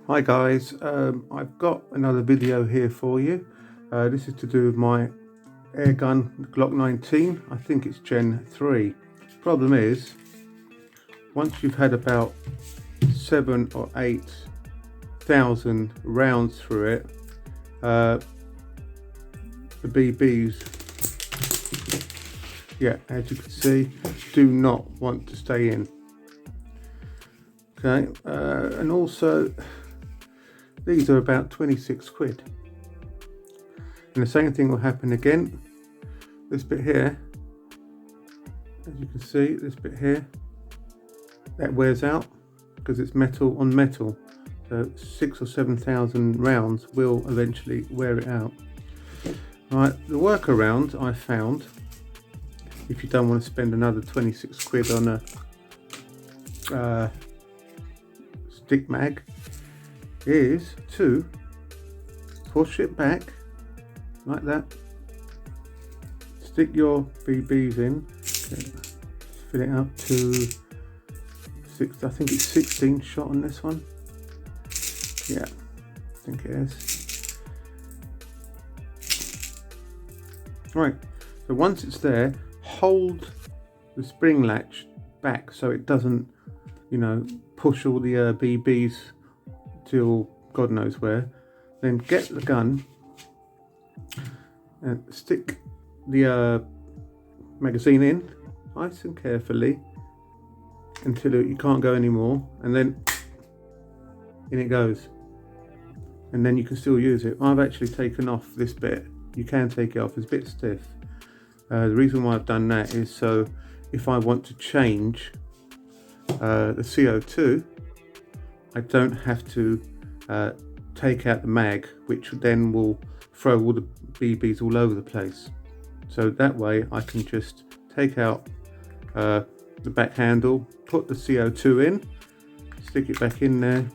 Hi guys, I've got another video here for you. This is to do with my Airgun Glock 19. I think it's Gen 3. Problem is, once you've had about 7 or 8,000 rounds through it, the BBs, yeah, as you can see, do not want to stay in. Okay, and also these are about 26 quid. And the same thing will happen again. This bit here, as you can see, this bit here, that wears out because it's metal on metal. So 6,000 or 7,000 rounds will eventually wear it out. Right, the workaround I found, if you don't want to spend another 26 quid on a stick mag, is to push it back like that, stick your BBs in, okay, fill it up to I think it's 16 shot on this one. Yeah, I think it is. Right, so once it's there, hold the spring latch back so it doesn't, push all the BBs till God knows where. Then get the gun and stick the magazine in nice and carefully until you can't go anymore, and then in it goes, and then you can still use it. I've actually taken off this bit. You can take it off, it's a bit stiff. The reason why I've done that is so if I want to change the CO2, I don't have to take out the mag, which then will throw all the BBs all over the place. So that way I can just take out the back handle, put the CO2 in, stick it back in there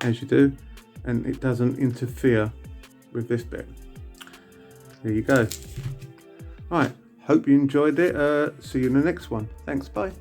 as you do, and it doesn't interfere with this bit. There you go. Right, hope you enjoyed it. See you in the next one. Thanks, bye.